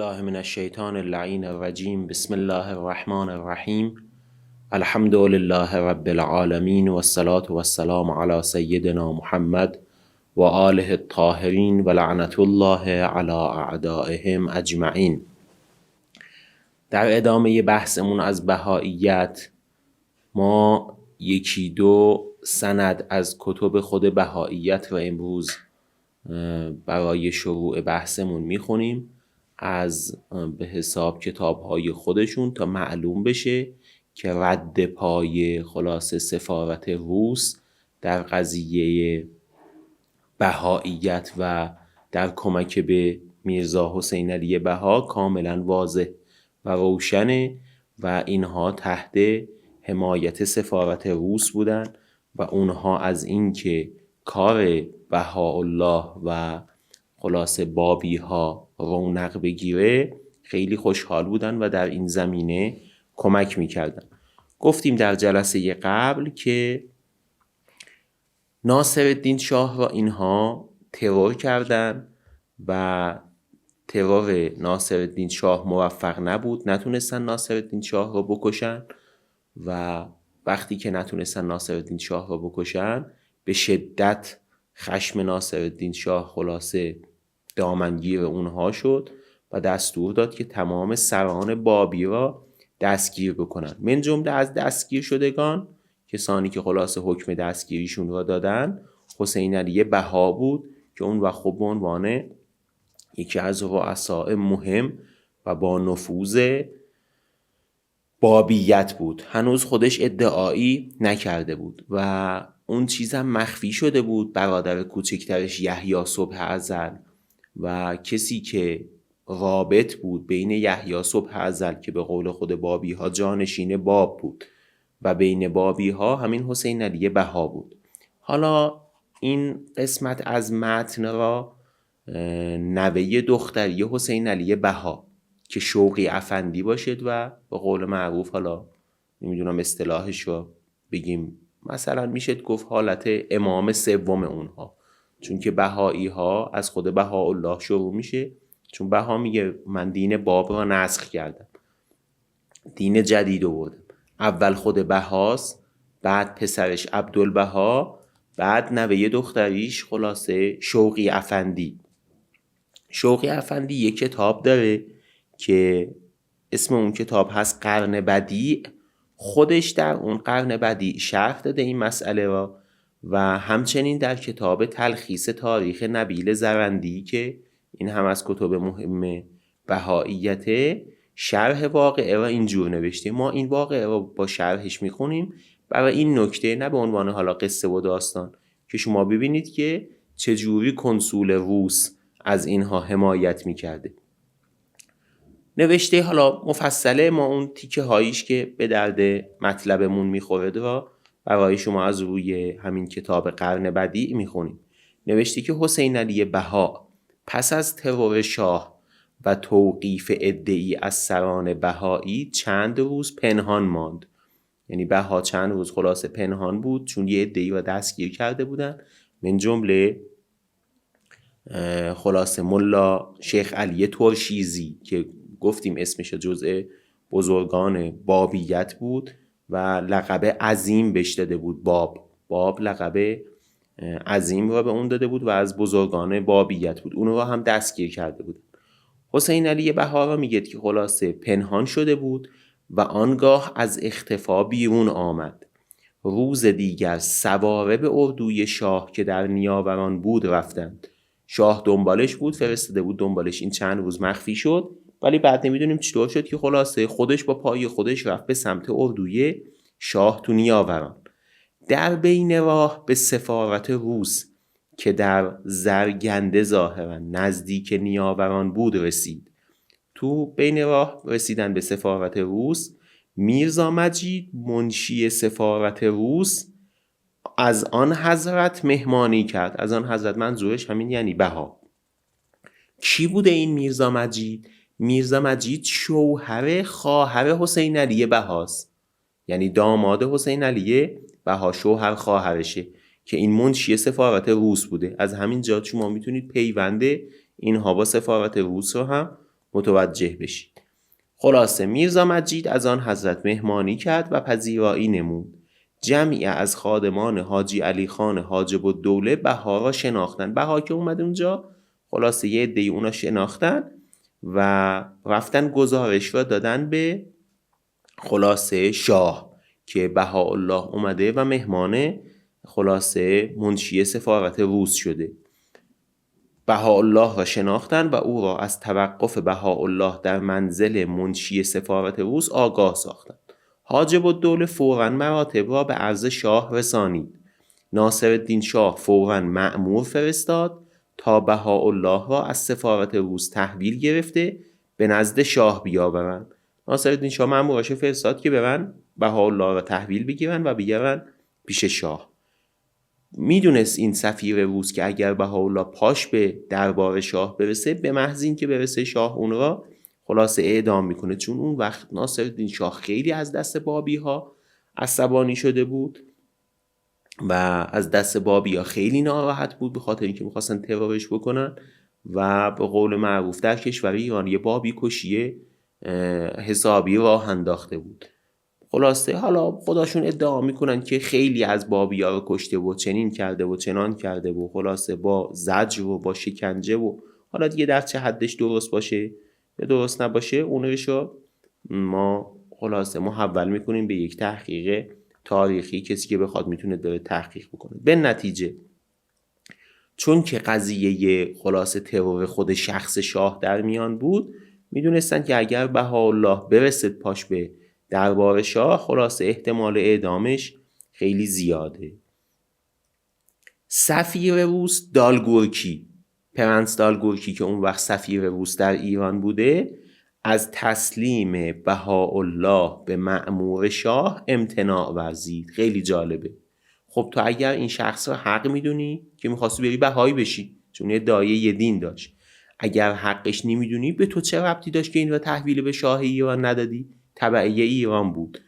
بالله من الشیطان اللعین الرجیم. بسم الله الرحمن الرحیم. الحمد لله رب العالمین و الصلاة و السلام علی سیدنا محمد و آله الطاهرین و لعنت الله علی اعدائهم اجمعین. در ادامه بحثمون از بهائیت ما یکی دو سند از کتب خود بهائیت رو امروز برای شروع بحثمون میخونیم از به حساب کتاب‌های خودشون تا معلوم بشه که رد پای خلاصه سفارت روس در قضیه بهائیت و در کمک به میرزا حسین علی بها کاملا واضح و روشنه و اینها تحت حمایت سفارت روس بودن و اونها از اینکه کار بهاءالله و خلاصه بابی ها رونق بگیره خیلی خوشحال بودن و در این زمینه کمک میکردن. گفتیم در جلسه قبل که ناصرالدین شاه را اینها ترور کردن و ترور ناصرالدین شاه موفق نبود، نتونستن ناصرالدین شاه را بکشن و وقتی که نتونستن ناصرالدین شاه را بکشن به شدت خشم ناصرالدین شاه خلاصه دامنگیر اونها شد و دستور داد که تمام سران بابی را دستگیر بکنن. من جمله از دستگیر شدگان کسانی که خلاصه حکم دستگیریشون را دادن حسین علی بها بود که اون وقت خب به عنوان یکی از رؤساء مهم و با نفوذ بابیت بود. هنوز خودش ادعایی نکرده بود و اون چیزم مخفی شده بود. برادر کوچکترش یحیی صبح ازل و کسی که رابط بود بین یحیی صبح ازل که به قول خود بابی ها جانشین باب بود و بین بابی ها همین حسین علی بها بود. حالا این قسمت از متن را نوه دختری حسین علی بها که شوقی افندی باشد و به قول معروف حالا نمیدونم اصطلاحش رو بگیم مثلا میشه گفت حالت امام سوم اونها، چون که بهایی ها از خود بهاءالله شروع میشه، چون بها میگه من دین باب را نسخ کردم، دین جدید آوردم. اول خود بهاست، بعد پسرش عبدالبها، بعد نوه دختریش خلاصه شوقی افندی. شوقی افندی یک کتاب داره که اسم اون کتاب هست قرن بدیع. خودش در اون قرن بدیع شرح داده این مسئله را و همچنین در کتاب تلخیص تاریخ نبیل زرندی که این هم از کتب مهم بهائیت شرح واقعه را اینجور نوشته. ما این واقعه را با شرحش میخونیم برای این نکته، نه به عنوان حالا قصه و داستان، که شما ببینید که چجوری کنسول روس از اینها حمایت میکرده. نوشته حالا مفصله، ما اون تیکه هاییش که به درد مطلبمون میخوره را برای شما از روی همین کتاب قرن بدیع میخونیم. نوشته که حسین علی بها پس از ترور شاه و توقیف ادعی از سران بهایی چند روز پنهان ماند. یعنی بها چند روز خلاصه پنهان بود چون یه ادعی را دستگیر کرده بودن، من جمله خلاصه ملا شیخ علی ترشیزی که گفتیم اسمش جزء بزرگان بابیت بود و لقب عظیم بهش داده بود. باب لقب عظیم را به اون داده بود و از بزرگان بابیت بود. اون را هم دستگیر کرده بود. حسین علی بها را میگه که خلاصه پنهان شده بود و آنگاه از اختفا بیرون آمد. روز دیگر سواره به اردوی شاه که در نیاوران بود رفتند. شاه دنبالش بود، فرستاده بود دنبالش. این چند روز مخفی شد ولی بعد نمیدونیم چطور شد که خلاصه خودش با پای خودش رفت به سمت اردوی شاه تو نیاوران. در بین راه به سفارت روس که در زرگنده ظاهرا نزدیک نیاوران بود رسید. تو بین راه رسیدن به سفارت روس. میرزا مجید منشی سفارت روس از آن حضرت مهمانی کرد. از آن حضرت منظورش همین یعنی بها. کی بوده این میرزا مجید؟ میرزا مجید شوهر خواهر حسین علی بهاست، یعنی داماد حسین علی بها شوهر خواهرشه که این منشی سفارت روس بوده. از همین جا شما میتونید پیوند اینها با سفارت روس رو هم متوجه بشید. خلاصه میرزا مجید از آن حضرت مهمانی کرد و پذیرایی نمود. جمعی از خادمان حاجی علی خان حاجب الدوله بها را شناختن. بها که اومد اونجا، خلاصه یه عده‌ای اونا شناختن و رفتن گزارش را دادن به خلاصه شاه که بهاءالله اومده و مهمان خلاصه منشی سفارت روس شده. بهاءالله را شناختن و او را از توقف بهاءالله در منزل منشی سفارت روس آگاه ساختند. حاجب الدوله فوراً مراتب را به عرض شاه رسانید. ناصرالدین شاه فوراً مأمور فرستاد تا بهاءالله را از سفارت روس تحویل گرفته به نزد شاه بیاورند. ناصرالدین شاه مأموراش فرستاد که برن بهاءالله را تحویل بگیرن و بیارن پیش شاه. میدونست این سفیر روس که اگر بهاءالله پاش به دربار شاه برسه، به محض این که برسه شاه اون را خلاصه اعدام میکنه، چون اون وقت ناصرالدین شاه خیلی از دست بابی ها عصبانی شده بود و از دست بابی ها خیلی ناراحت بود به خاطر اینکه میخواستن ترورش بکنن و به قول معروف در کشور ایران یه بابی کشیه حسابی راه انداخته بود. خلاصه حالا خودشون ادعا میکنن که خیلی از بابی ها رو کشته و چنین کرده و چنان کرده و خلاصه با زجر و با شکنجه و حالا دیگه در چه حدش درست باشه یا درست نباشه اونشو ما خلاصه محول میکنیم به یک تحقیق تاریخی. کسی که بخواد میتونه داره تحقیق بکنه. به نتیجه چون که قضیه خلاصه ترور خود شخص شاه در میان بود، میدونستن که اگر بهاءالله برسد پاش به دربار شاه، خلاصه احتمال اعدامش خیلی زیاده. سفیر روس دالگورکی، پرنس دالگورکی که اون وقت سفیر روس در ایران بوده، از تسلیم بهاءالله به مأمور شاه امتناع ورزید. خیلی جالبه. خب تو اگر این شخص رو حق میدونی که میخواستی بری بهایی بشی، چون یه دایه دین داشت، اگر حقش نمیدونی به تو چه ربطی داشت که این رو تحویل به شاه ایران ندادی؟ تبعیه ایران بود.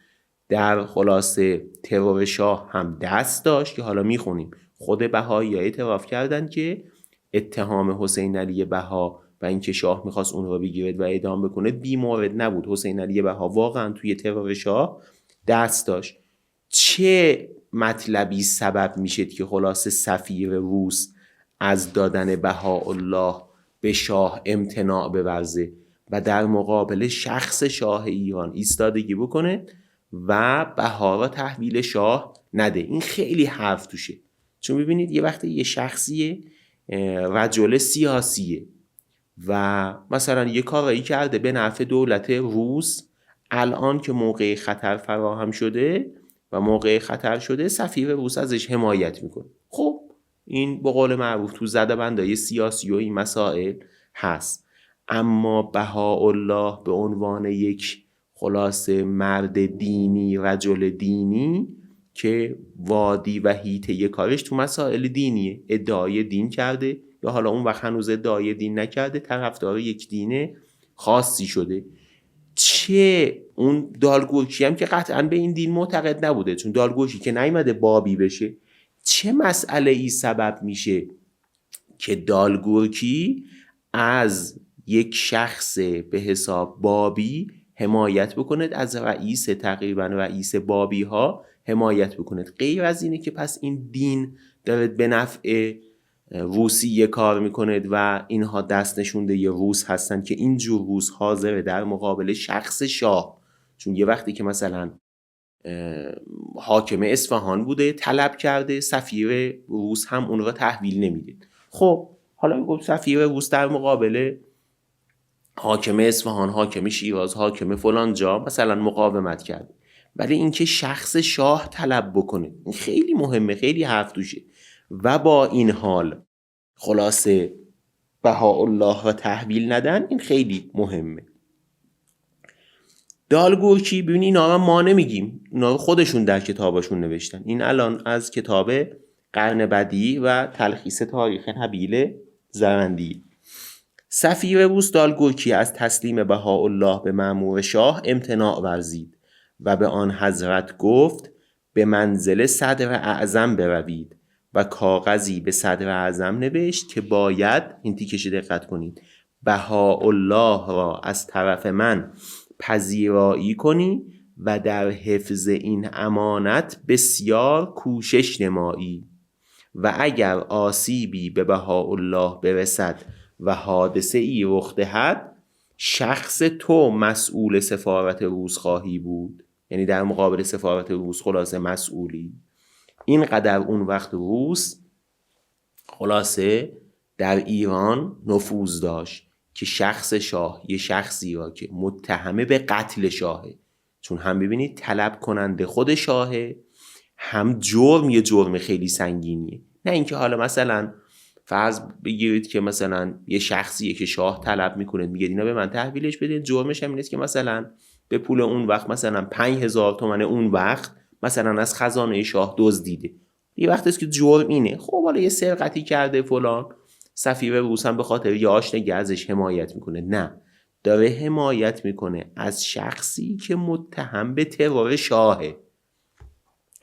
در خلاصه ترور شاه هم دست داشت که حالا میخونیم خود بهایی ها اعتراف کردن که اتهام حسین علی بها و اینکه شاه میخواست اون رو بگیرد و اعدام بکنه بی مورد نبود. حسین علی بها واقعا توی ترور شاه دست داشت. چه مطلبی سبب میشد که خلاصه سفیر روس از دادن بهاءالله به شاه امتناع بورزه و در مقابل شخص شاه ایران ایستادگی بکنه و بها را تحویل شاه نده؟ این خیلی حرف توشه. چون ببینید یه وقتی یه شخصیه رجل سیاسیه و مثلا یه کاری کرده به نفع دولت روس، الان که موقع خطر فراهم شده و موقع خطر شده سفیر روس ازش حمایت میکنه. خب این به قول معروف تو زده‌بندای سیاسی و این مسائل هست. اما بهاءالله به عنوان یک خلاصه مرد دینی، رجل دینی که وادی و حیطه کارش تو مسائل دینیه، ادعای دین کرده یا حالا اون وقت هنوز ادعای دین نکرده، طرفدار یک دین خاصی شده. چه اون دالگورکی هم که قطعا به این دین معتقد نبوده، چون دالگورکی که نیامده بابی بشه، چه مسئله ای سبب میشه که دالگورکی از یک شخص به حساب بابی حمایت بکند، از رئیس تقریبا رئیس بابی ها حمایت بکند؟ غیر از اینه که پس این دین داره به نفع روسیه کار میکند و اینها دست نشونده یه روس هستن که اینجور روس حاضره در مقابل شخص شاه. چون یه وقتی که مثلا حاکم اصفهان بوده طلب کرده، سفیر روس هم اون رو تحویل نمیده. خب حالا گفت سفیر روس در مقابل حاکم اصفهان، حاکم شیراز، حاکم فلان جا مثلا مقاومت کرد، ولی اینکه شخص شاه طلب بکنه این خیلی مهمه، خیلی حرف توشه. و با این حال خلاصه بهاءالله را تحویل ندن، این خیلی مهمه. دالگورکی ببین اینا ما نمیگیم، اینا خودشون در کتاباشون نوشتن. این الان از کتاب قرن بدی و تلخیص تاریخ نبیل زرندی. سفیر روس دالگورکی از تسلیم بهاءالله به مأمور شاه امتناع ورزید و به آن حضرت گفت به منزل صدر اعظم بروید و کاغذی به صدر اعظم نوشت که باید، این تیکش دقت کنید، بهاءالله را از طرف من پذیرایی کنی و در حفظ این امانت بسیار کوشش نمایی و اگر آسیبی به بهاءالله برسد و حادثه ای رخ دهد شخص تو مسئول سفارت روس خواهی بود، یعنی در مقابل سفارت روس خلاصه مسئولی. اینقدر اون وقت روس خلاصه در ایران نفوذ داشت که شخص شاه، یه شخصی را که متهمه به قتل شاهه، چون هم ببینید طلب کننده خود شاهه، هم یه جرم خیلی سنگینیه. نه اینکه حالا مثلا فرض بگیرید که مثلا یه شخصیه که شاه طلب میکنه میگه اینا به من تحویلش بدین، جرمش هم اینه که مثلا به پول اون وقت مثلا 5000 تومان اون وقت مثلا از خزانه شاه دزدیده. یه وقتی است که جرم اینه، خب حالا یه سرقتی کرده فلان، سفیر روس هم به خاطر یه آشنایی ازش حمایت میکنه. نه، داره حمایت میکنه از شخصی که متهم به ترور شاهه.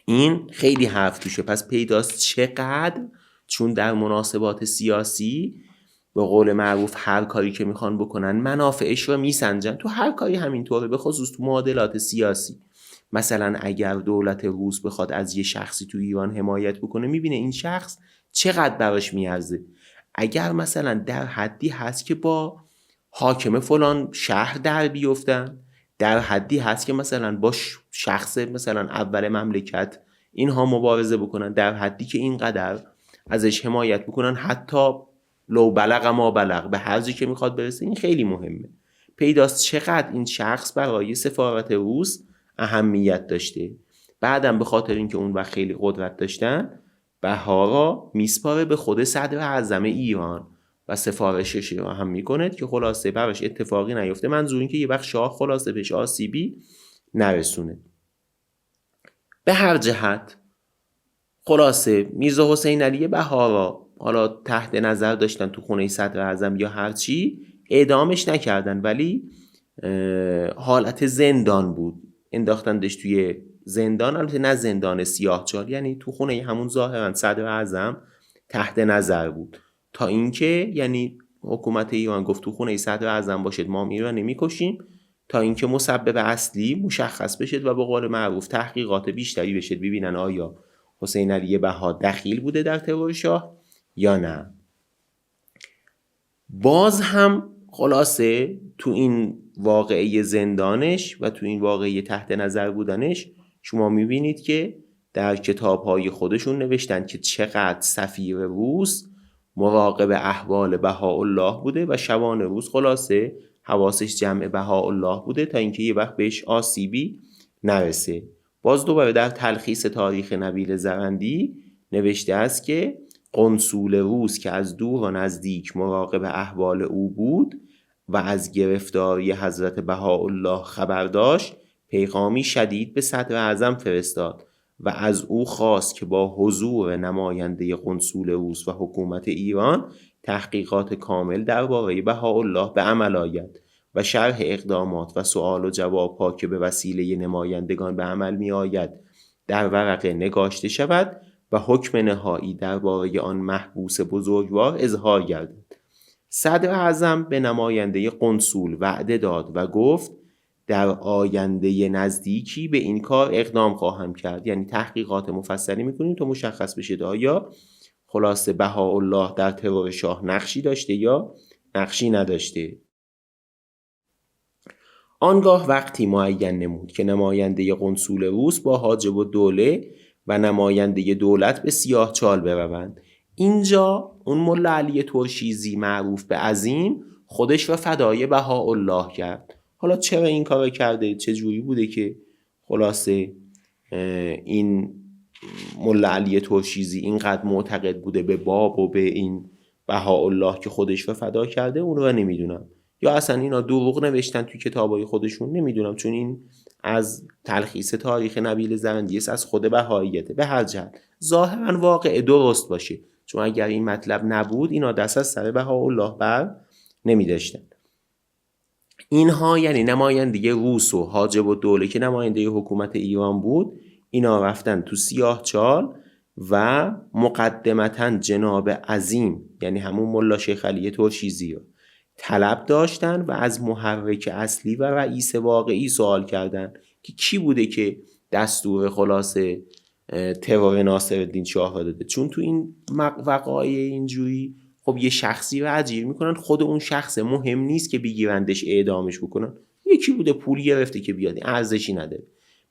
این خیلی حرف توشه. پس پیداست چقدر، چون در مناسبات سیاسی به قول معروف هر کاری که میخوان بکنن منافعش رو میسنجن. تو هر کاری همینطوره، به خصوص تو معادلات سیاسی. مثلا اگر دولت روس بخواد از یه شخصی تو ایران حمایت بکنه، میبینه این شخص چقدر براش میارزه. اگر مثلا در حدی هست که با حاکم فلان شهر در بیفتن، در حدی هست که مثلا با شخص مثلا اول مملکت اینها مبارزه بکنن، در حدی که اینقدر ازش حمایت بکنن، حتی لو بلغ ما بلغ، به هر جایی که میخواد برسه. این خیلی مهمه. پیداست چقدر این شخص برای سفارت روس اهمیت داشته. بعدم به خاطر اینکه اون وقت خیلی قدرت داشتن، بها را میسپاره به خود صدر اعظم ایران و سفارشش رو هم میکنه که خلاصه براش اتفاقی نیفته. منظور این که یه وقت شاه خلاصه بهش آسیبی نرسونه. به هر جهت خلاصه میرزا حسین علی بها را حالا تحت نظر داشتن تو خونه صدر اعظم یا هرچی، اعدامش نکردن، ولی حالت زندان بود، انداختندش توی زندان. البته نه زندان سیاهچال، یعنی تو خونه همون ظاهرا صدر اعظم تحت نظر بود، تا اینکه یعنی حکومت ایران گفت تو خونه صدر اعظم باشید، ما ایران نمی‌کشیم، تا اینکه مسبب اصلی مشخص بشه و به قول معروف تحقیقات بیشتری بشه، ببینن آیا حسین علی بها دخیل بوده در ترور شاه یا نه. باز هم خلاصه تو این واقعه زندانش و تو این واقعه تحت نظر بودنش شما میبینید که در کتاب‌های خودشون نوشتن که چقدر سفیر روس مراقب احوال بهاءالله بوده و شبان روز خلاصه حواسش جمع بهاءالله بوده تا اینکه یه وقت بهش آسیبی نرسه. باز دوباره در تلخیص تاریخ نبیل زرندی نوشته است که قنصول روس که از دور و نزدیک مراقب احوال او بود و از گرفتاری حضرت بهاءالله خبر داشت، پیغامی شدید به صدر اعظم فرستاد و از او خواست که با حضور نماینده قنصول روس و حکومت ایران تحقیقات کامل درباره بهاءالله به عمل آید و شرح اقدامات و سؤال و جواب‌ها که به وسیله نمایندگان به عمل می آید در ورقه نگاشته شود و حکم نهایی درباره آن محبوس بزرگوار اظهار گردد. صدر اعظم به نماینده قنصول وعده داد و گفت در آینده نزدیکی به این کار اقدام خواهم کرد، یعنی تحقیقات مفصلی میکنیم تا مشخص بشه آیا خلاصه بهاءالله در ترور شاه نقشی داشته یا نقشی نداشته. آنگاه وقتی معین نمود که نماینده قنصول روس با حاجب الدوله و نماینده دولت به سیاهچال بروند. اینجا اون ملا علی ترشیزی معروف به عظیم خودش را فدای بهاءالله کرد. حالا چرا این کار کرده؟ چه جوری بوده که خلاصه این ملا علی ترشیزی اینقدر معتقد بوده به باب و به این بهاءالله که خودش را فدا کرده؟ اون رو نمیدونم، یا اصلا اینا دروغ نوشتن توی کتابای خودشون، نمیدونم، چون این از تلخیص تاریخ نبیل زرندی است، از خود بهائیته. به هر جهت ظاهرا واقع درست باشه، چون اگر این مطلب نبود اینا دست از سر بهاءالله بر نمی‌داشتن. اینها یعنی نماینده روس و حاجب الدوله که نماینده حکومت ایران بود، اینا رفتن تو سیاهچال و مقدمتاً جناب عظیم یعنی همون ملا شیخ علی ترشیزی رو طلب داشتن و از محرک اصلی و رئیس واقعی سوال کردن که کی بوده که دستور خلاصه ترور ناصرالدین شاه را داده. چون تو این وقایع اینجوری خب یه شخصی رو اجیر میکنن، خود اون شخص مهم نیست که بگیرندش اعدامش بکنن، یکی بوده پول گرفته که بیاد، ارزشی نداره،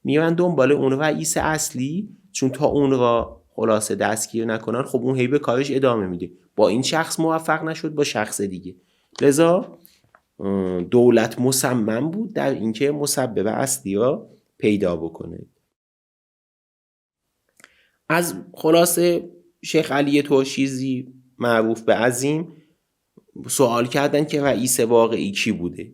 میرن دنبال اون رئیس اصلی، چون تا اون را خلاصه دستگیر نکنن خب اون هی به کارش ادامه میده، با این شخص موفق نشد با شخص دیگه. لذا دولت مصمم بود در اینکه مسبب اصلی را پیدا بکنه. از خلاصه شیخ علی ترشیزی معروف به عظیم سوال کردن که رئیس واقعی کی بوده.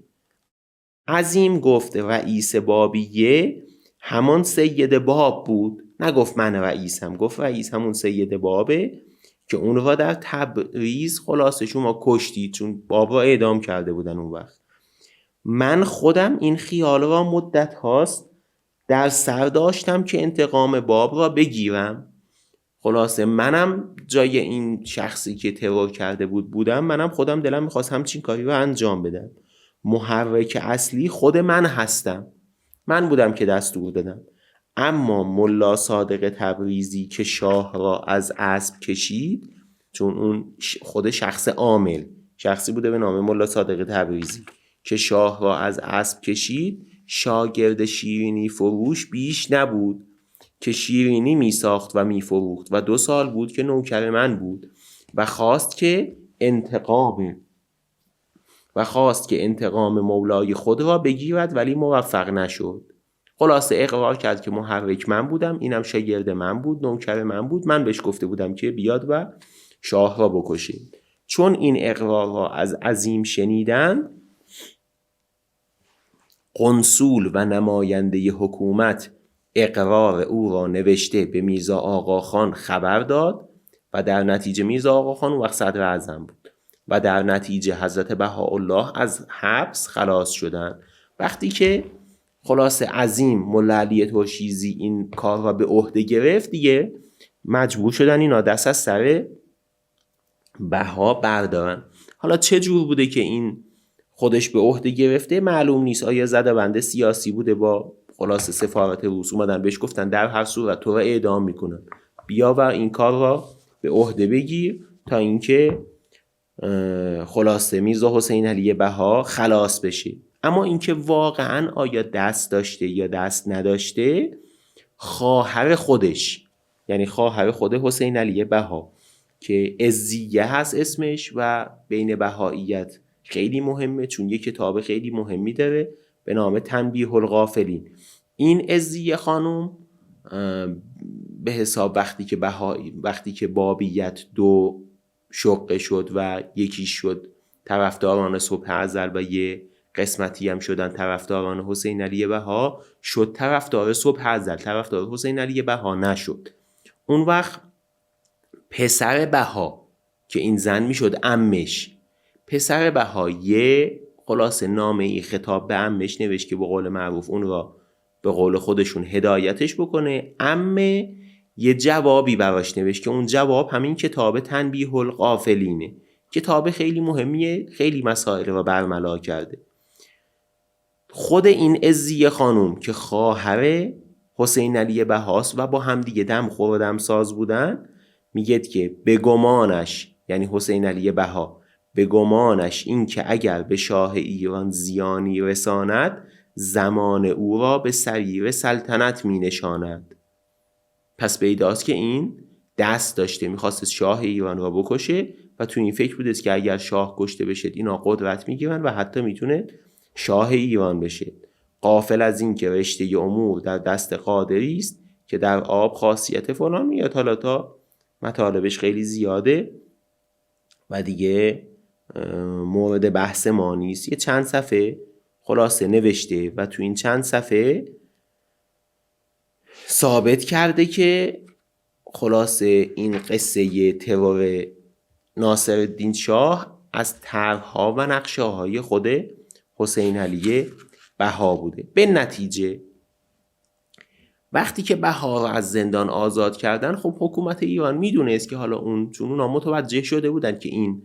عظیم گفت رئیس بابیه همان سید باب بود، نگفت من رئیسم، گفت رئیس همون سید بابه که اون را در تبریز خلاصه شما کشتید، چون باب را اعدام کرده بودن اون وقت. من خودم این خیال را مدت هاست در سر داشتم که انتقام باب را بگیرم، خلاصه منم جای این شخصی که ترور کرده بودم، منم خودم دلم میخواست همچین کاری رو انجام بدم. محرک اصلی خود من هستم، من بودم که دستور دادم. اما ملا صادق تبریزی که شاه را از اسب کشید، چون اون خود شخص عامل شخصی بوده به نام ملا صادق تبریزی که شاه را از اسب کشید، شاگرد شیرینی فروش بیش نبود که شیرینی می ساخت و می فروخت و 2 سال بود که نوکر من بود و خواست که انتقام مولای خود را بگیرد ولی موفق نشد. خلاصه اقرار کرد که محرک من بودم، اینم شاگرد من بود، نوکر من بود، من بهش گفته بودم که بیاد و شاه را بکشه. چون این اقرار را از عظیم شنیدن، قنصول و نماینده حکومت اقرار او را نوشته به میرزا آقاخان خبر داد و در نتیجه میرزا آقاخان وقت صدر اعظم بود و در نتیجه حضرت بهاءالله از حبس خلاص شدند. وقتی که خلاصه عظیم ملا علی ترشیزی این کار را به عهده گرفت، دیگه مجبور شدن اینا دست از سر بها بردارن. حالا چه جور بوده که این خودش به عهده گرفته معلوم نیست، آیا زده بنده سیاسی بوده با خلاصه سفارت روس اومدن بهش گفتن در هر صورت تو را اعدام میکنن، بیا و این کار را به عهده بگیر تا اینکه خلاصه میرزا حسین علی بها خلاص بشه. اما اینکه واقعا آیا دست داشته یا دست نداشته، خواهر خودش یعنی خواهر خود حسین علی بها که عزیه هست اسمش و بین بهاییت خیلی مهمه، چون یک کتاب خیلی مهمی داره به نام تنبیه الغافلین. این عزیه خانم به حساب وقتی که بابیت 2 شقه شد و یکی شد طرفداران صبح ازل و یه قسمتی هم شدن طرفداران حسین علی بها، شد طرفدار صبح ازل، طرفدار حسین علی بها نشد. اون وقت پسر بها که این زن میشد عمش، پسر بها یه خلاصه نامه ای خطاب به عمش نوشت که به قول معروف اون را به قول خودشون هدایتش بکنه. عمه یه جوابی براش نوشت که اون جواب همین کتاب تنبیه الغافلینه، کتاب خیلی مهمیه، خیلی مسائل را برملا کرده. خود این عزیه خانم که خواهر حسین علی بهاست و با هم دیگه دم خور و دم ساز بودن، میگه که به گمانش یعنی حسین علی بها به گمانش این که اگر به شاه ایران زیانی رساند، زمان او را به سریر سلطنت می نشاند. پس پیداست که این دست داشته، میخواست شاه ایران را بکشه و تو این فکر بوده که اگر شاه کشته بشه اینا قدرت میگیرن و حتی میتونه شاه ایران بشه. غافل از این که رشته امور در دست قادری است که در آب خاصیت فلان میاد. حالا تا مطالبش خیلی زیاده و دیگه مورد بحث ما نیست. یه چند صفحه خلاصه نوشته و تو این چند صفحه ثابت کرده که خلاصه این قصه ترور ناصرالدین شاه از طرح‌ها و نقشه‌های خود حسین علی بها بوده. به نتیجه وقتی که بها رو از زندان آزاد کردن، خب حکومت ایران میدونست که حالا چون اونا متوجه شده بودن که این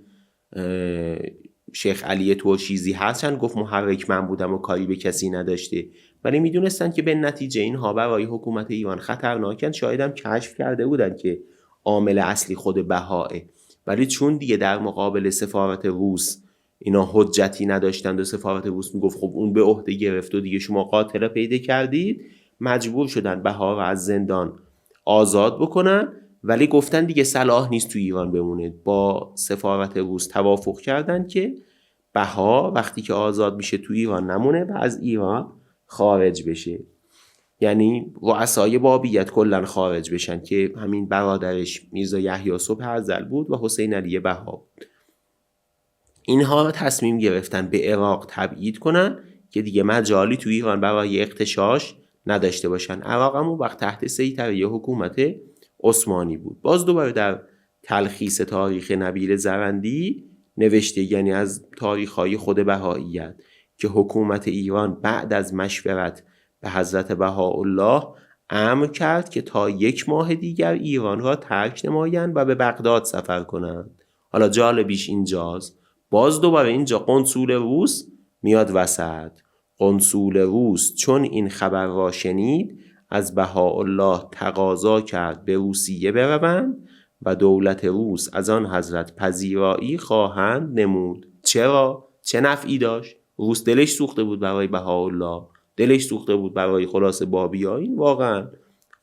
شیخ علی ترشیزی هرچند گفت محرک من بودم و کاری به کسی نداشته، ولی میدونستن که به نتیجه اینها برای حکومت ایران خطرناکن. شاید هم کشف کرده بودن که عامل اصلی خود بهائه، ولی چون دیگه در مقابل سفارت روس اینا حجتی نداشتند و سفارت روس میگفت خب اون به عهده گرفت و دیگه شما قاتل پیدا کردید، مجبور شدن بها رو از زندان آزاد بکنن، ولی گفتن دیگه صلاح نیست تو ایران بمونه. با سفارت روس توافق کردن که بها وقتی که آزاد میشه تو ایران نمونه و از ایران خارج بشه، یعنی رؤسای بابیت کلا خارج بشن که همین برادرش میرزا یحیی صبح ازل بود و حسین علی بها بود. اینها تصمیم گرفتن به عراق تبعید کنن که دیگه مجالی تو ایران برای اغتشاش نداشته باشن. عراق هم اون وقت تحت سیطره حکومت عثمانی بود. باز دوباره در تلخیص تاریخ نبیل زرندی نوشته، یعنی از تاریخ‌های خود بهائیت، که حکومت ایران بعد از مشورت به حضرت بهاءالله امر کرد که تا 1 ماه دیگر ایران را ترک نمایند و به بغداد سفر کنند. حالا جالبیش اینجاست، باز دوباره اینجا قنصول روس میاد وسط. قنصول روس چون این خبر را شنید از بهاءالله تقاضا کرد به روسیه بروند و دولت روس از آن حضرت پذیرایی خواهند نمود. چرا؟ چه نفعی داشت؟ روس دلش سوخته بود برای بهاءالله، دلش سوخته بود برای خلاصه بابی‌ها. این واقعا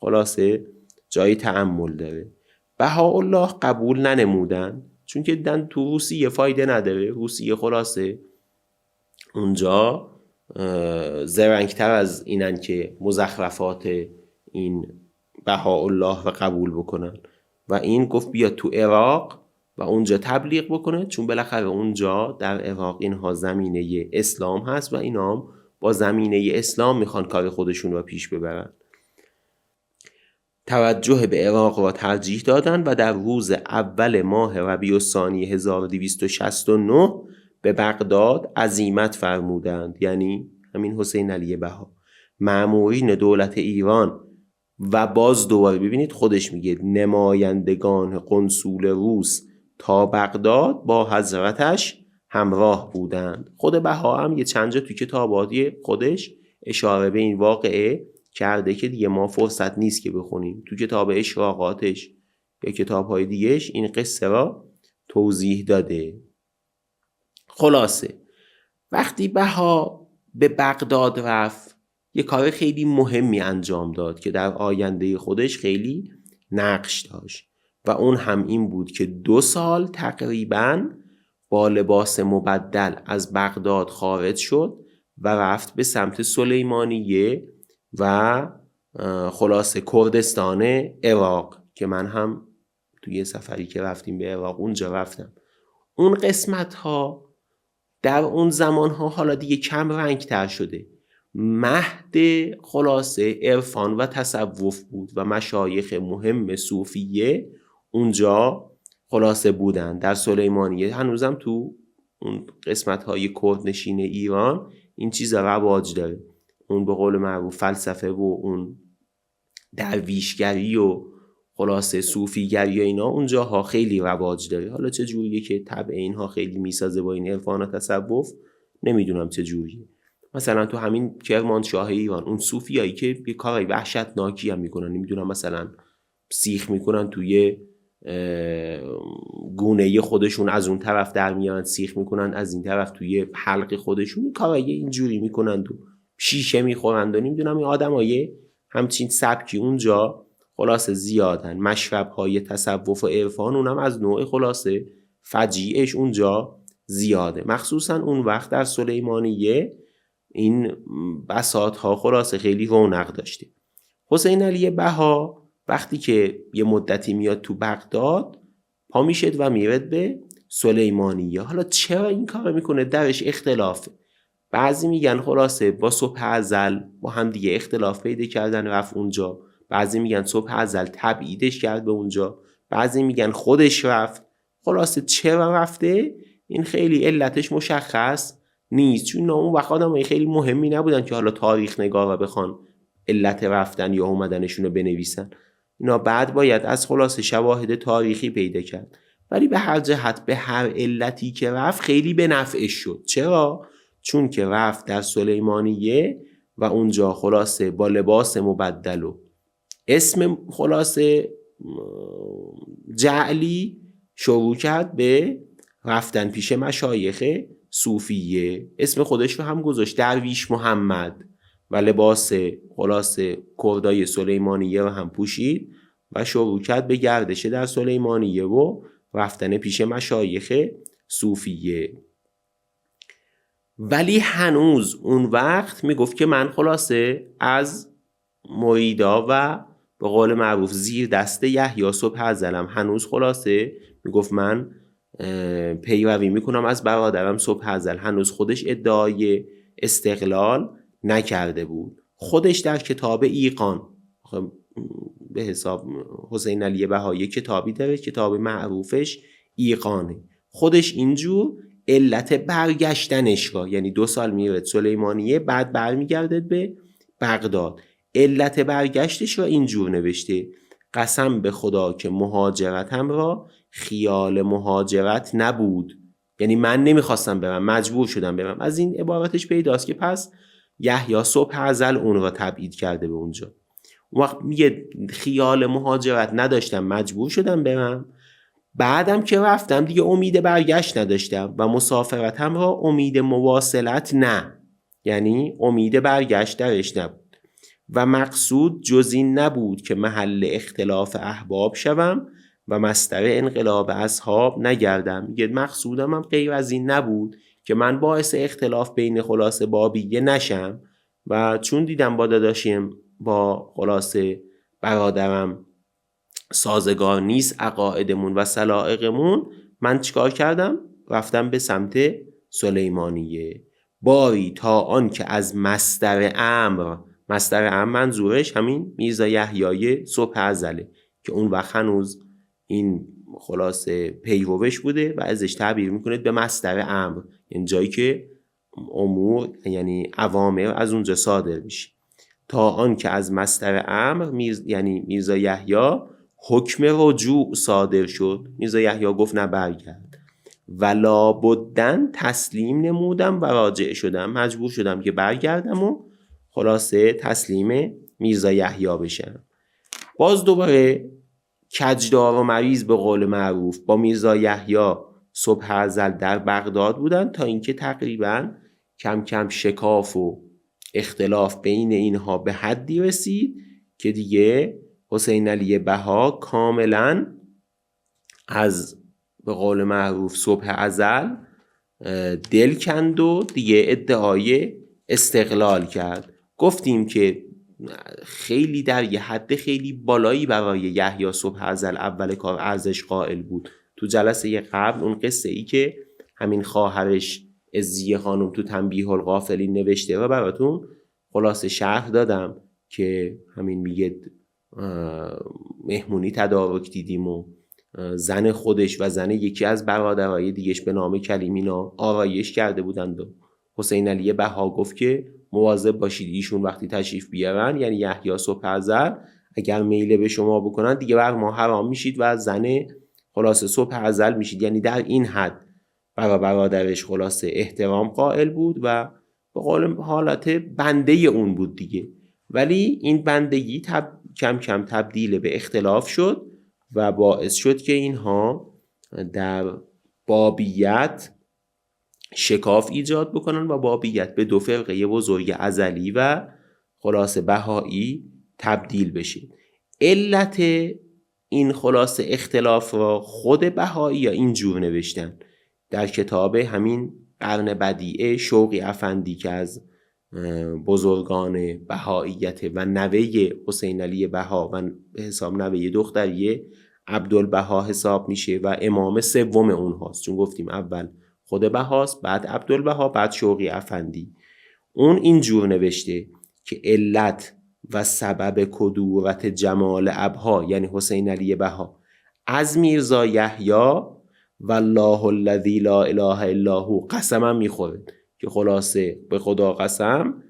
خلاصه جای تأمل داره. بهاءالله قبول ننمودن چون که دیدن تو روسیه فایده نداره. روسیه خلاصه اونجا زرنگتر از اینن که مزخرفات این بهاءالله و قبول بکنن و این گفت بیا تو عراق و اونجا تبلیغ بکنه، چون بالاخره اونجا در عراق اینها زمینه اسلام هست و اینا هم با زمینه اسلام میخوان کار خودشون رو پیش ببرن. توجه به عراق را ترجیح دادن و در روز اول ماه ربیع الثانی 1269 به بغداد عزیمت فرمودند، یعنی همین حسین علی بها. مأمورین دولت ایران و باز دوباره ببینید خودش میگه نمایندگان قنصول روس تا بغداد با حضرتش همراه بودند. خود بها هم یه چند جا تو کتاباتی خودش اشاره به این واقعه کرده که دیگه ما فرصت نیست که بخونیم. تو کتاب اشراقاتش یا کتاب‌های دیگهش این قصه را توضیح داده. خلاصه وقتی بها به بغداد رفت یه کار خیلی مهمی انجام داد که در آینده خودش خیلی نقش داشت و اون هم این بود که 2 سال تقریباً با لباس مبدل از بغداد خارج شد و رفت به سمت سلیمانیه و خلاصه کردستان عراق، که من هم توی سفری که رفتیم به عراق اونجا رفتم. اون قسمت ها در اون زمان ها حالا دیگه کم رنگ تر شده، مهد خلاصه عرفان و تصوف بود و مشایخ مهم صوفیه اونجا خلاصه بودن. در سلیمانیه هنوزم تو اون قسمت های کردنشین ایران این چیز رواج داره، اون به قول معروف فلسفه و اون درویشگری و خلاصه صوفیگری و اینا اونجاها خیلی رواج داره. حالا چه جوریه که طبع اینها خیلی میسازه با این عرفان و تصوف نمیدونم چه جوریه. مثلا تو همین کرمانشاه ایران اون صوفیایی که یه کارای وحشتناکی هم میکنن، نمیدونم مثلا سیخ میکنن توی گونه خودشون، از اون طرف در میارن سیخ میکنن، از این طرف توی حلق خودشون کارای اینجوری میکنن و شیشه میخورن و نمیدونم. این آدمای همچین سبکی اونجا خلاصه زیادن. مشرب‌های تصوف و عرفان اونم از نوع خلاصه فجیعش اونجا زیاده، مخصوصا اون وقت در سلیمانیه این بساط‌ها خلاصه خیلی رونق داشته. حسین علی بها وقتی که یه مدتی میاد تو بغداد پا میشد و میرد به سلیمانیه. حالا چرا این کار میکنه؟ درش اختلافه. بعضی میگن خلاصه با صبح ازل با هم دیگه اختلاف پیدا کردن رفت اونجا، بعضی میگن صبح ازل تبعیدش کرد به اونجا، بعضی میگن خودش رفت. خلاصه چرا رفته این خیلی علتش مشخص نیست، چون اون وقت آدمای خیلی مهمی نبودن که حالا تاریخ نگار بخوان علت رفتن یا اومدنشون رو بنویسن. اینا بعد باید از خلاصه شواهد تاریخی پیدا کرد. ولی به هر جهت به هر علتی که رفت خیلی به نفعش شد. چرا؟ چون که رفت در سلیمانیه و اونجا خلاصه با لباس مبدل و اسم خلاصه جعلی شروع کرد به رفتن پیش مشایخ صوفیه. اسم خودش رو هم گذاشت درویش محمد و لباس خلاصه کردای سلیمانیه رو هم پوشید و شروع کرد به گردش در سلیمانیه و رفتن پیش مشایخ صوفیه. ولی هنوز اون وقت میگفت که من خلاصه از مریدا و به قول معروف زیر دست یحیی صبح ازلم، هنوز خلاصه میگفت من پیروی میکنم از برادرم صبح ازل. هنوز خودش ادعای استقلال نکرده بود. خودش در کتاب ایقان به حساب حسین علی بهایی کتابی داره، کتاب معروفش ایقانه، خودش اینجور علت برگشتنش را، یعنی 2 سال میره سلیمانیه بعد برمیگرده به بغداد، علت برگشتش را اینجور نوشته: قسم به خدا که مهاجرتم را خیال مهاجرت نبود، یعنی من نمیخواستم برم، مجبور شدم برم. از این عبارتش پیداست که پس یحیی صبح ازل اون را تبعید کرده به اونجا. اون وقت میگه خیال مهاجرت نداشتم، مجبور شدم برم. بعدم که رفتم دیگه امید برگشت نداشتم و مسافرتم را امید مواصلت نه، یعنی امید برگشت درش نبود و مقصود جز این نبود که محل اختلاف احباب شوم و مصدر انقلاب اصحاب نگردم. میگه مقصودم هم غیر از این نبود که من باعث اختلاف بین خلاصه بابیه نشم و چون دیدم با داداشیم با خلاصه برادرم سازگار نیست عقایدمون و سلائقمون، من چیکار کردم؟ رفتم به سمت سلیمانیه. باری تا آن که از مصدر امر منظورش همین میرزا یحیی صبح ازله که اون وقت هنوز این خلاصه پیروش بوده و ازش تعبیر میکنه به مصدر امر، یعنی جایی که امور یعنی اوامر از اونجا صادر میشه. تا آن که از مصدر امر یعنی میرزا یحیی حکم رجوع صادر شد. میرزا یحیی گفت نه برگرد و لابدن تسلیم نمودم و راجع شدم، مجبور شدم که برگردم و خلاصه تسلیم میرزا یحیی بشم. باز دوباره کجدار و مریض به قول معروف با میرزا یحیی صبح ازل در بغداد بودن تا اینکه تقریبا کم کم شکاف و اختلاف بین اینها به حدی رسید که دیگه حسین علی بها کاملا از به قول معروف صبح ازل دل کند و دیگه ادعای استقلال کرد. گفتیم که خیلی در یه حد خیلی بالایی برای یحیی صبح ازل اول کار ارزش قائل بود. تو جلسه قبل اون قصه ای که همین خواهرش عزیه خانم تو تنبیه الغافلین نوشته و براتون خلاصه شرح دادم که همین میگه مهمونی تدارک دیدیم و زن خودش و زن یکی از برادرای دیگهش به نام کلیمینا آرایش کرده بودند و حسین علی بها گفت که مواظب باشید ایشون وقتی تشریف بیارن، یعنی یحیی صبح ازل، اگر میله به شما بکنن دیگه بر ما حرام میشید و زن خلاصه صبح ازل میشید. یعنی در این حد برای برادرش خلاصه احترام قائل بود و به قول حالت بنده اون بود دیگه. ولی این بندگی کم کم تبدیل به اختلاف شد و باعث شد که اینها در بابیت شکاف ایجاد بکنن و بابیت به 2 فرقه بزرگ ازلی و خلاصه بهایی تبدیل بشه. علت این خلاصه اختلاف را خود بهایی یا اینجور نوشتن در کتاب همین قرن بدیعه شوقی افندی که از بزرگان بهاییت و نوه حسین علی بها و به حساب نوه دختری عبدالبها حساب میشه و امام سوم اونهاست، چون گفتیم اول خود بهاست، بعد عبدالبها، بعد شوقی افندی. اون اینجور نوشته که علت و سبب کدورت جمال ابها یعنی حسین علی بها از میرزا یحیی والله الذی لا اله الا هو قسمم میخوره که خلاصه به خدا قسم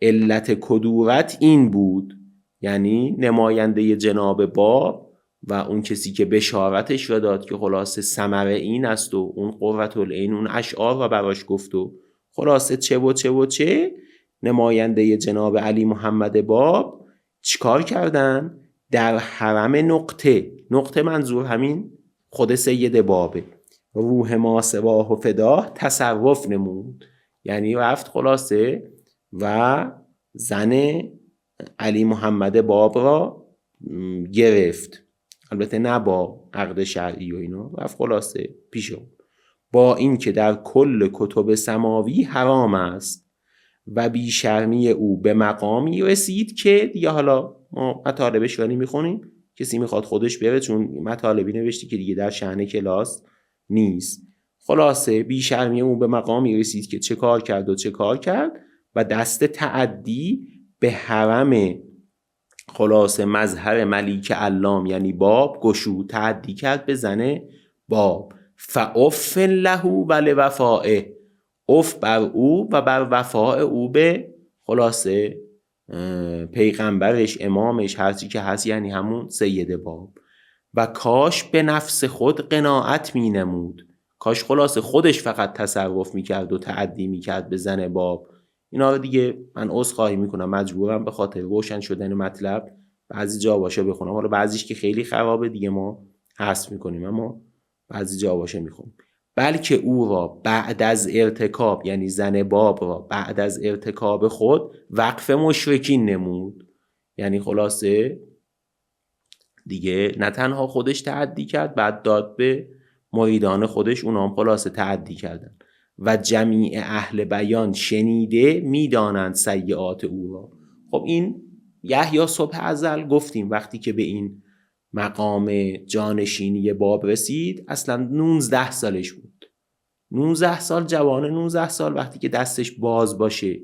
علت کدورت این بود، یعنی نماینده جناب باب و اون کسی که بشارتش را داد که خلاصه ثمره این است و اون قرةالعین اون اشعار را براش گفت و خلاصه چه نماینده جناب علی محمد باب چیکار کردن؟ در حرم نقطه منظور همین خود سید بابه، روح ما سواه و فداه تصرف نمود، یعنی رفت خلاصه و زن علی محمد باب را گرفت، البته نه با عقد شرعی و اینا، رفت خلاصه پیش اون، با این که در کل کتب سماوی حرام است و بیشرمی او به مقامی رسید که دیگه حالا ما مطالبش رو نمیخونیم، کسی میخواد خودش بره چون مطالبی نوشتی که دیگه در شأن کلاس نیست. خلاصه بیشرمی او به مقامی رسید که چه کار کرد و دست تعدی به حرم خلاصه مظهر ملیک علام یعنی باب گشود، تعدی کرد به زن باب. فاف له و لوفائه، اف بر او و بر وفاء او به خلاصه پیغمبرش، امامش، هرچی که هست، یعنی همون سید باب. و کاش به نفس خود قناعت می نمود، کاش خلاصه خودش فقط تصرف می کرد و تعدی می کرد به زن باب. اینا رو دیگه من عذرخواهی میکنم، مجبورم به خاطر روشن شدن مطلب بعضی جا باشه بخونم، حالا بعضیش که خیلی خرابه دیگه ما حذف میکنیم، اما بعضی جا باشه میخونیم. بلکه او را بعد از ارتکاب، یعنی زن باب را بعد از ارتکاب خود وقف مشرکین نمود، یعنی خلاصه دیگه نه تنها خودش تعدی کرد، بعد داد به مریدان خودش، اونا هم خلاصه تعدی کردن. و جمیع اهل بیان شنیده میدانند سیئات او را. خب این یحیی صبح ازل گفتیم وقتی که به این مقام جانشینی باب رسید اصلا 19 سالش بود، 19 سال، جوان 19 سال، وقتی که دستش باز باشه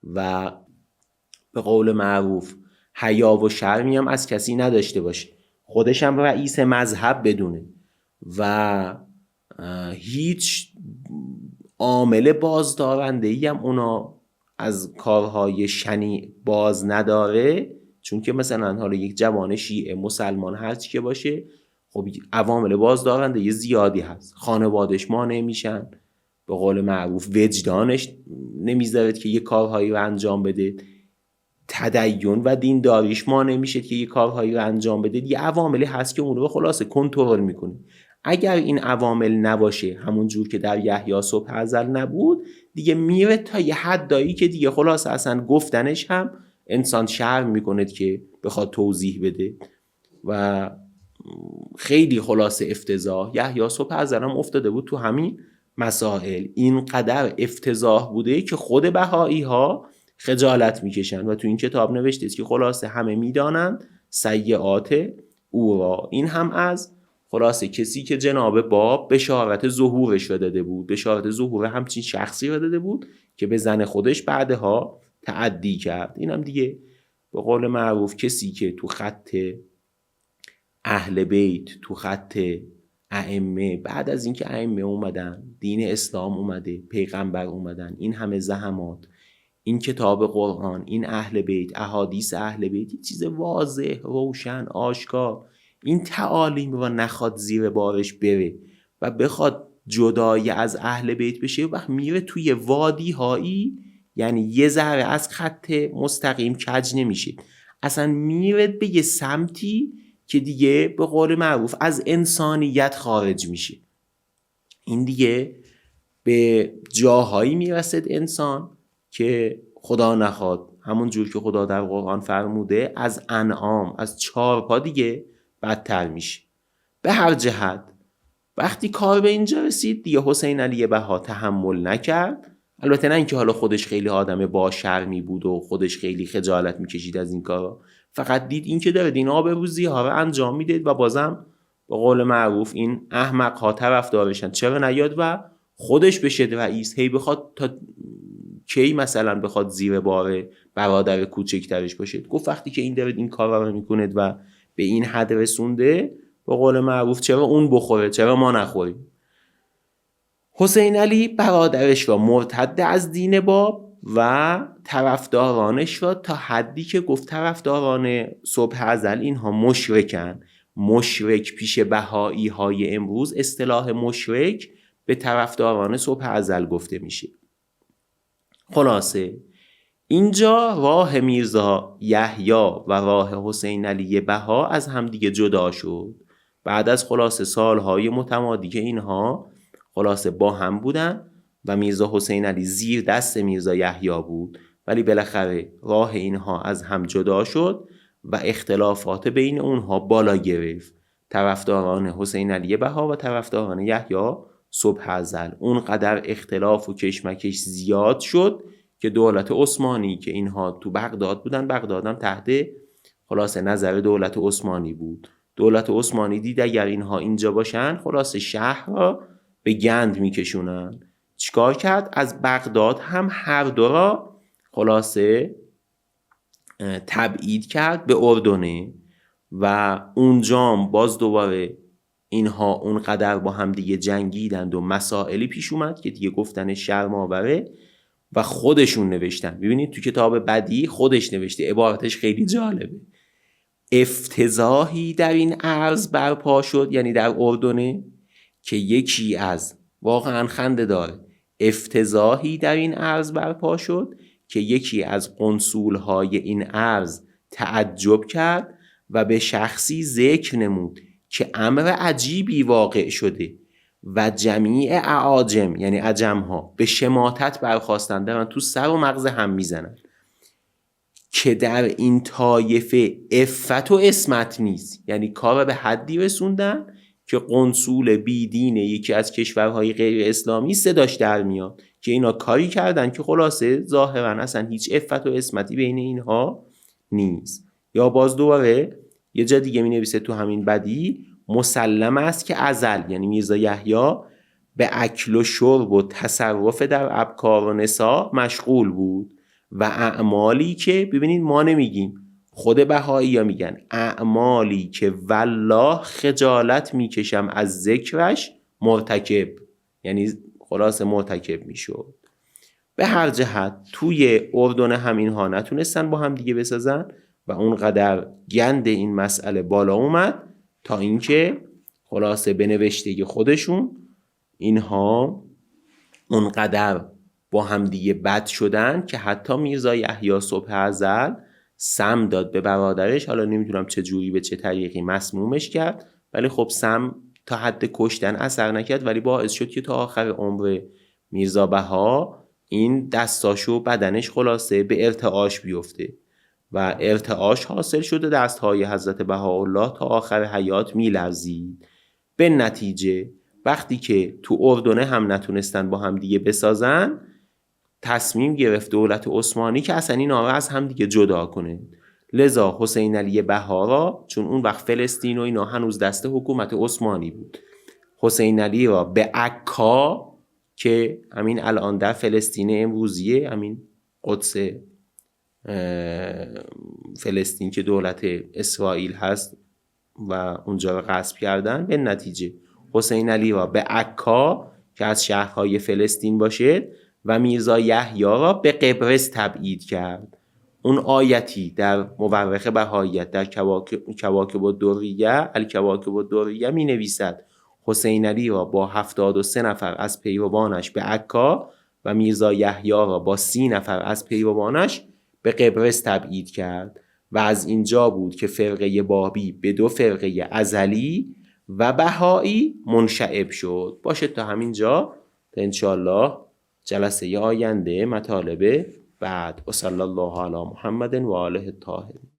و به قول معروف حیا و شرمی هم از کسی نداشته باشه، خودش هم رئیس مذهب بدونه و هیچ عامل بازدارنده‌ای هم اونا از کارهای شنیع باز نداره، چون که مثلا حالا یک جوان شیعه مسلمان هرچی که باشه خب عوامل بازدارنده زیادی هست، خانوادش مانع میشن، به قول معروف وجدانش نمیذاره که یه کارهایی رو انجام بده، تدین و دینداریش مانع میشه که یه کارهایی رو انجام بده، یه عواملی هست که اون رو خلاصه کنترل میکنه. اگر این عوامل نباشه، همون جور که در یحیی صبح ازل نبود، دیگه میره تا یه حدایی که دیگه خلاصه اصلا گفتنش هم انسان شرم میکنه که بخواد توضیح بده و خیلی خلاصه افتضاح. یحیی صبح ازل هم افتاده بود تو همین مسائل، اینقدر افتضاح بوده که خود بهایی ها خجالت میکشن و تو این کتاب نوشته است که خلاصه همه میدانند سیئات او را. این هم از خلاصه کسی که جناب باب بشارت ظهورش را داده بود، بشارت ظهور همچین شخصی را داده بود که به زن خودش بعدها تعدی کرد. این هم دیگه به قول معروف کسی که تو خط اهل بیت، تو خط ائمه، بعد از اینکه ائمه اومدن، دین اسلام اومده، پیغمبر اومدن، این همه زحمات، این کتاب قرآن، این اهل بیت، احادیث اهل بیت، چیز واضح، روشن، آشکار، این تعالیم رو نخواد زیر بارش بره و بخواد جدای از اهل بیت بشه، وقت میره توی وادی هایی، یعنی یه ذره از خط مستقیم کج نمیشه، اصلا میره به یه سمتی که دیگه به قول معروف از انسانیت خارج میشه. این دیگه به جاهایی میرسد انسان که خدا نخواد، همون جور که خدا در قرآن فرموده، از انعام، از 4 پا دیگه بدتر میشه. به هر جهت وقتی کار به اینجا رسید دیگه حسین علی بها تحمل نکرد، البته نه اینکه حالا خودش خیلی آدم با شرمی بود و خودش خیلی خجالت میکشید از این کارا، فقط دید این که داره دین آبروزی ها رو انجام میدید و بازم به قول معروف این احمق ها طرفدارشن، چرا نیاد و خودش بشه رئیس، هی بخواد تا کی مثلا بخواد زیر بار برادر کوچکترش باشه. گفت وقتی که این داره این کارا رو میکنه و به این حد رسونده، به قول معروف چرا اون بخوره، چرا ما نخوریم. حسین علی برادرش را مرتد از دین باب و طرفدارانش را تا حدی که گفت طرفداران صبح ازل اینها مشرکن، مشرک پیش بهایی های امروز اصطلاح مشرک به طرفداران صبح ازل گفته میشه. خلاصه اینجا راه میرزا یحیی و راه حسین علی بها از همدیگه جدا شد بعد از خلاصه سالهای متمادی که اینها خلاصه با هم بودن و میرزا حسین علی زیر دست میرزا یحیی بود، ولی بالاخره راه اینها از هم جدا شد و اختلافات بین اونها بالا گرفت. طرفداران حسین علی بها و طرفداران یحیی صبح ازل اونقدر اختلاف و کشمکش زیاد شد که دولت عثمانی که اینها تو بغداد بودن، بغداد هم تحت خلاصه نظر دولت عثمانی بود. دولت عثمانی دید اگر اینها اینجا باشن خلاصه شهر را به گند میکشونن. چیکار کرد؟ از بغداد هم هر دو را خلاصه تبعید کرد به اردنه و اونجام باز دوباره اینها اونقدر با هم دیگه جنگیدند و مسائلی پیش اومد که دیگه گفتن شرم آوره و خودشون نوشتن. ببینید تو کتاب بدی خودش نوشته، عبارتش خیلی جالبه. افتضاحی در این ارض برپا شد، یعنی در اردنه، که یکی از واقعا خنده داره، افتضاحی در این ارض برپا شد که یکی از قنصولهای این ارض تعجب کرد و به شخصی ذکر نمود که امر عجیبی واقع شده و جمیع اعاجم یعنی عجمها به شماتت برخواستند، دارن تو سر و مغز هم میزنن که در این طایفه عفت و عصمت نیست. یعنی کار به حدی رسوندن که قنصول بیدین یکی از کشورهای غیر اسلامی صداش در میاد که اینا کاری کردن که خلاصه ظاهرا اصلا هیچ عفت و عصمتی بین اینها نیست. یا باز دوباره یه جا دیگه می نویسه تو همین بدی، مسلم است که ازل یعنی میرزا یحیی به اکل و شرب و تصرف در ابکار و نساء مشغول بود و اعمالی که ببینید ما نمیگیم، خود بهایی ها میگن اعمالی که والله خجالت میکشم از ذکرش مرتکب، یعنی خلاصه مرتکب میشد. به هر جهت توی اردن هم اینها نتونستن با هم دیگه بسازن و اونقدر گند این مسئله بالا اومد تا اینکه خلاصه به نوشته خودشون اینها اونقدر با هم دیگه بد شدن که حتی میرزا یحیی صبح ازل سم داد به برادرش. حالا نمیدونم چه جوری به چه طریقی مسمومش کرد، ولی خب سم تا حد کشتن اثر نکرد، ولی باعث شد که تا آخر عمر میرزا بها این دستاش و بدنش خلاصه به ارتعاش بیفته و ارتعاش حاصل شده، دستهای حضرت بهاءالله تا آخر حیات میلرزید. به نتیجه وقتی که تو اردنه هم نتونستن با هم دیگه بسازن، تصمیم گرفت دولت عثمانی که اصلا این آقا از هم دیگه جدا کنه. لذا حسین علی بها را، چون اون وقت فلسطین و اینا هنوز دست حکومت عثمانی بود، حسین علی را به عکا که همین الان در فلسطین امروزیه، همین قدس فلسطین که دولت اسرائیل هست و اونجا رو غصب کردن، به نتیجه حسین علی را به عکا که از شهرهای فلسطین باشه و میرزا یحیی را به قبرس تبعید کرد. اون آیتی در مورخ بهاییت در کواکب الدریه الکواکب الدریه می نویسد حسین علی را با 73 نفر از پیروانش به عکا و میرزا یحیی را با 30 نفر از پیروانش به قبرس تبعید کرد و از اینجا بود که فرقه بابی به 2 فرقه ازلی و بهایی منشعب شد. باشه تا همینجا، تا انشاءالله جلسه آینده مطالب بعد. و صلی الله علی محمد و آله الطاهرین.